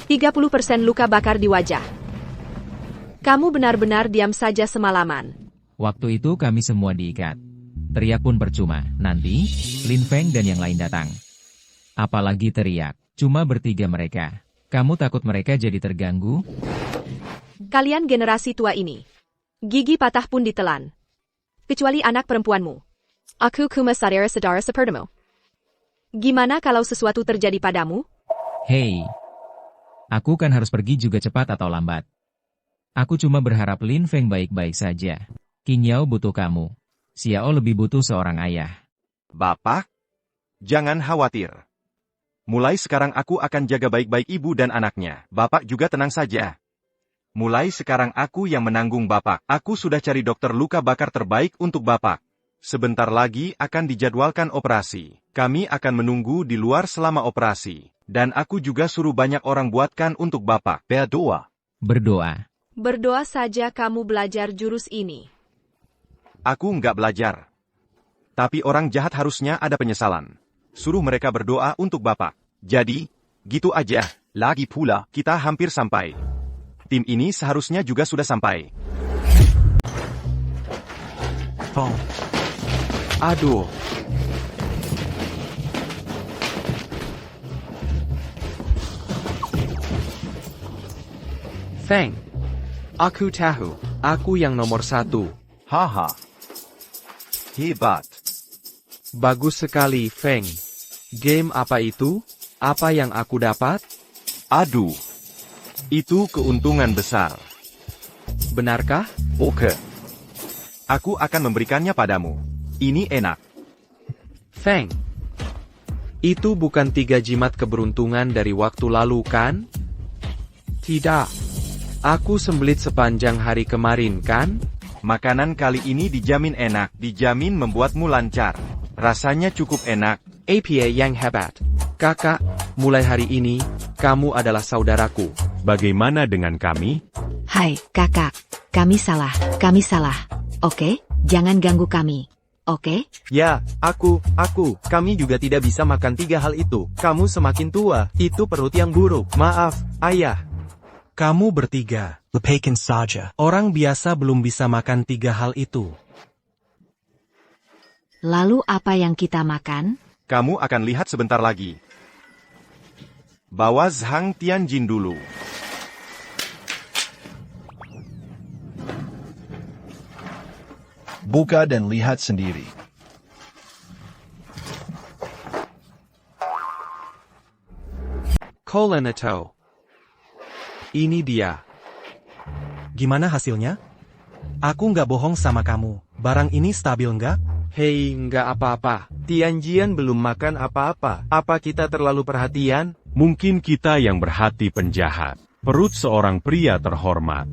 30% luka bakar di wajah. Kamu benar-benar diam saja semalaman. Waktu itu kami semua diikat. Teriak pun percuma. Nanti, Lin Feng dan yang lain datang. Apalagi teriak, cuma bertiga mereka. Kamu takut mereka jadi terganggu? Kalian generasi tua ini. Gigi patah pun ditelan. Kecuali anak perempuanmu. Aku kuma sadara sepertimu. Gimana kalau sesuatu terjadi padamu? Hei, aku kan harus pergi juga cepat atau lambat. Aku cuma berharap Lin Feng baik-baik saja. Qin Yao butuh kamu. Xiao lebih butuh seorang ayah. Bapak, jangan khawatir. Mulai sekarang aku akan jaga baik-baik ibu dan anaknya. Bapak juga tenang saja. Mulai sekarang aku yang menanggung Bapak. Aku sudah cari dokter luka bakar terbaik untuk Bapak. Sebentar lagi akan dijadwalkan operasi. Kami akan menunggu di luar selama operasi. Dan aku juga suruh banyak orang buatkan untuk Bapak. Berdoa. Berdoa. Berdoa saja kamu belajar jurus ini. Aku nggak belajar. Tapi orang jahat harusnya ada penyesalan. Suruh mereka berdoa untuk Bapak. Jadi, gitu aja. Lagi pula, kita hampir sampai. Tim ini seharusnya juga sudah sampai. Oh. Aduh. Feng. Aku tahu. Aku yang nomor 1. Haha. Hebat. Bagus sekali, Feng. Game apa itu? Apa yang aku dapat? Aduh. Itu keuntungan besar. Benarkah? Oke. Aku akan memberikannya padamu. Ini enak. Feng. Itu bukan 3 jimat keberuntungan dari waktu lalu, kan? Tidak. Aku sembelit sepanjang hari kemarin, kan? Makanan kali ini dijamin enak, dijamin membuatmu lancar. Rasanya cukup enak. APA yang hebat. Kakak, mulai hari ini, kamu adalah saudaraku. Bagaimana dengan kami? Hai, kakak. Kami salah. Oke? Jangan ganggu kami. Oke? Ya, aku, kami juga tidak bisa makan 3 hal itu. Kamu semakin tua, itu perut yang buruk. Maaf, ayah. Kamu bertiga. Lepaskan saja. Orang biasa belum bisa makan 3 hal itu. Lalu apa yang kita makan? Kamu akan lihat sebentar lagi. Bawa Zhang Tianjin dulu. Buka dan lihat sendiri. Kolenato. Ini dia. Gimana hasilnya? Aku nggak bohong sama kamu. Barang ini stabil nggak? Hei, nggak apa-apa. Tianjian belum makan apa-apa. Apa kita terlalu perhatian? Mungkin kita yang berhati penjahat. Perut seorang pria terhormat.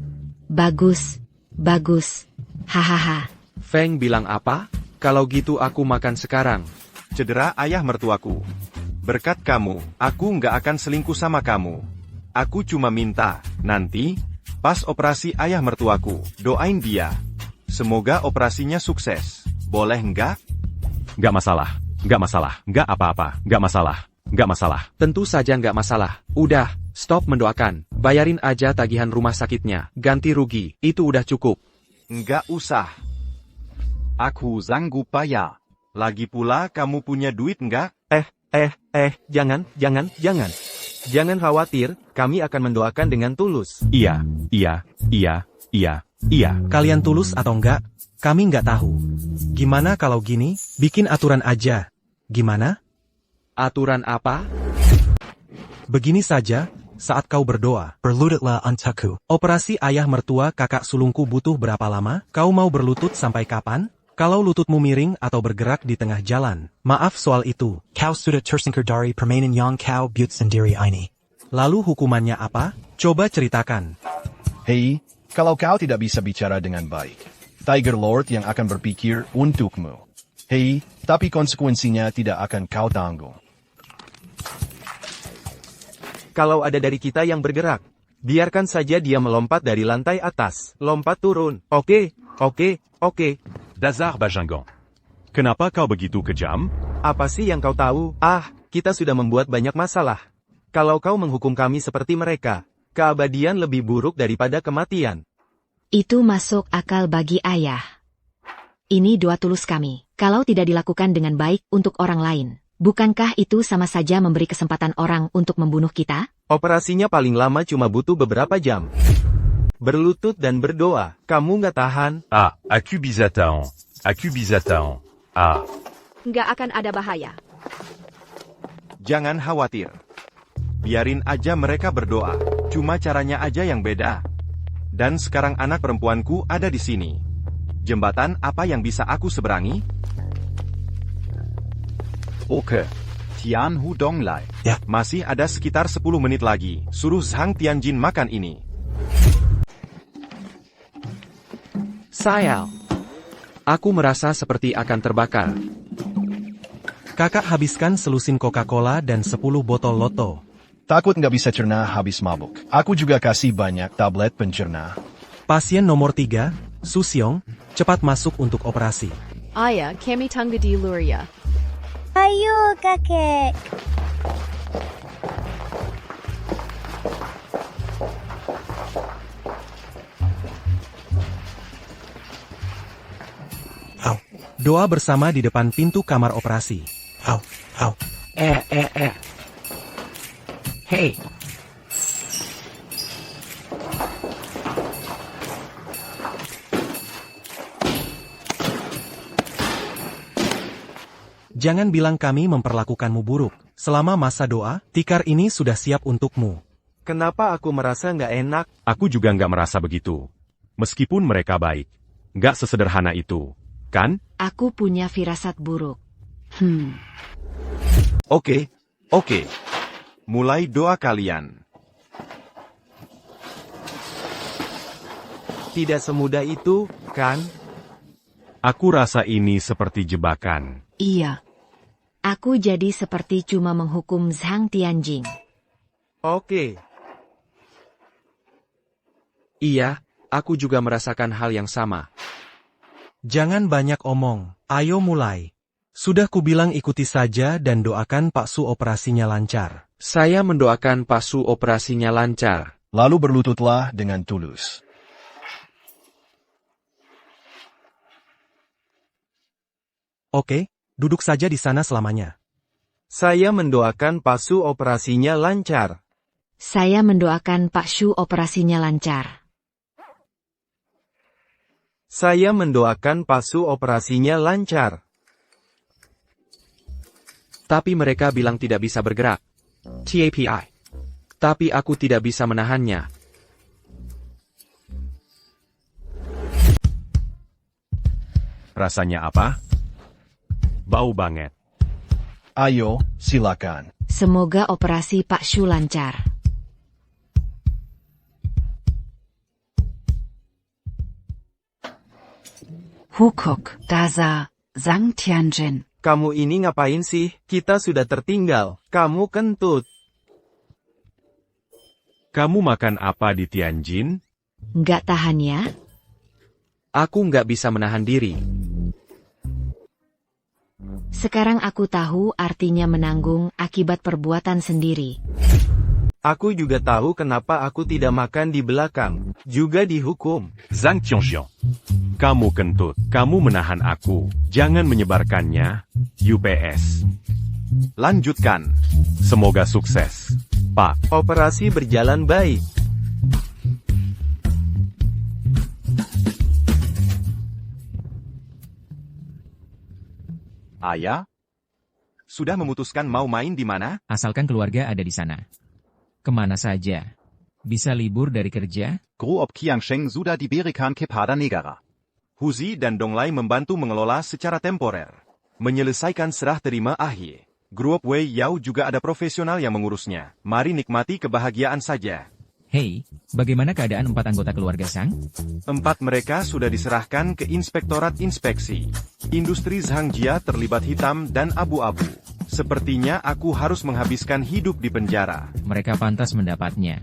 Bagus, bagus. Hahaha. Feng bilang apa? Kalau gitu aku makan sekarang. Cedera ayah mertuaku. Berkat kamu, aku nggak akan selingkuh sama kamu. Aku cuma minta, nanti, pas operasi ayah mertuaku, doain dia. Semoga operasinya sukses. Boleh nggak? Nggak masalah, nggak masalah, nggak apa-apa, nggak masalah, nggak masalah. Tentu saja nggak masalah. Udah, stop mendoakan. Bayarin aja tagihan rumah sakitnya. Ganti rugi, itu udah cukup. Nggak usah. Aku sanggup bayar. Lagi pula kamu punya duit nggak? Jangan. Jangan khawatir, kami akan mendoakan dengan tulus. Iya. Kalian tulus atau enggak? Kami nggak tahu. Gimana kalau gini, bikin aturan aja. Gimana? Aturan apa? Begini saja, saat kau berdoa, berlututlah untukku. Operasi ayah mertua kakak sulungku butuh berapa lama? Kau mau berlutut sampai kapan? Kalau lututmu miring atau bergerak di tengah jalan, maaf soal itu. Kau sudah tersingkir dari permainan yang kau buat sendiri ini. Lalu hukumannya apa? Coba ceritakan. Hei, kalau kau tidak bisa bicara dengan baik, Tiger Lord yang akan berpikir untukmu. Hei, tapi konsekuensinya tidak akan kau tanggung. Kalau ada dari kita yang bergerak, biarkan saja dia melompat dari lantai atas. Lompat turun. Oke. Dasar Bajangan. Kenapa kau begitu kejam? Apa sih yang kau tahu? Kita sudah membuat banyak masalah. Kalau kau menghukum kami seperti mereka, keabadian lebih buruk daripada kematian. Itu masuk akal bagi ayah. Ini doa tulus kami. Kalau tidak dilakukan dengan baik untuk orang lain, bukankah itu sama saja memberi kesempatan orang untuk membunuh kita? Operasinya paling lama cuma butuh beberapa jam. Berlutut dan berdoa, kamu nggak tahan? Aku bisa tahan. Nggak akan ada bahaya. Jangan khawatir. Biarin aja mereka berdoa. Cuma caranya aja yang beda. Dan sekarang anak perempuanku ada di sini. Jembatan apa yang bisa aku seberangi? Oke. Tianhu Donglai. Ya. Masih ada sekitar 10 menit lagi. Suruh Zhang Tianjin makan ini. Sayang. Aku merasa seperti akan terbakar. Kakak habiskan selusin Coca-Cola dan 10 botol loto. Takut nggak bisa cerna habis mabuk. Aku juga kasih banyak tablet pencerna. Pasien nomor 3, Susyong, cepat masuk untuk operasi. Ayah, kami tunggu di luar ya. Ayo, kakek. Doa bersama di depan pintu kamar operasi. Hei. Jangan bilang kami memperlakukanmu buruk. Selama masa doa, tikar ini sudah siap untukmu. Kenapa aku merasa nggak enak? Aku juga nggak merasa begitu. Meskipun mereka baik. Nggak sesederhana itu. Kan? Aku punya firasat buruk. Oke. Mulai doa kalian. Tidak semudah itu, kan? Aku rasa ini seperti jebakan. Iya. Aku jadi seperti cuma menghukum Zhang Tianjing. Oke. Iya, aku juga merasakan hal yang sama. Jangan banyak omong, ayo mulai. Sudah kubilang ikuti saja dan doakan Pak Su operasinya lancar. Saya mendoakan Pak Su operasinya lancar. Lalu berlututlah dengan tulus. Oke, duduk saja di sana selamanya. Saya mendoakan Pak Su operasinya lancar. Saya mendoakan Pak Su operasinya lancar. Saya mendoakan Pak Su operasinya lancar. Tapi mereka bilang tidak bisa bergerak. TAPI. Tapi aku tidak bisa menahannya. Rasanya apa? Bau banget. Ayo, silakan. Semoga operasi Pak Shu lancar. Hukok, Daza, Sang Tianjin. Kamu ini ngapain sih? Kita sudah tertinggal. Kamu kentut. Kamu makan apa di Tianjin? Nggak tahan ya? Aku nggak bisa menahan diri. Sekarang aku tahu artinya menanggung akibat perbuatan sendiri. Aku juga tahu kenapa aku tidak makan di belakang. Juga dihukum. Zhang Tianxiong. Kamu kentut. Kamu menahan aku. Jangan menyebarkannya. UPS. Lanjutkan. Semoga sukses, Pak. Operasi berjalan baik. Ayah? Sudah memutuskan mau main di mana? Asalkan keluarga ada di sana. Kemana saja. Bisa libur dari kerja? Gro ob Qiangsheng sudah diberikan kepada negara. Huzi dan Donglai membantu mengelola secara temporer. Menyelesaikan serah terima akhir. Grup Wei Yao juga ada profesional yang mengurusnya. Mari nikmati kebahagiaan saja. Hei, bagaimana keadaan 4 anggota keluarga Sang? 4 mereka sudah diserahkan ke Inspektorat Inspeksi. Industri Zhangjia terlibat hitam dan abu-abu. Sepertinya aku harus menghabiskan hidup di penjara. Mereka pantas mendapatnya.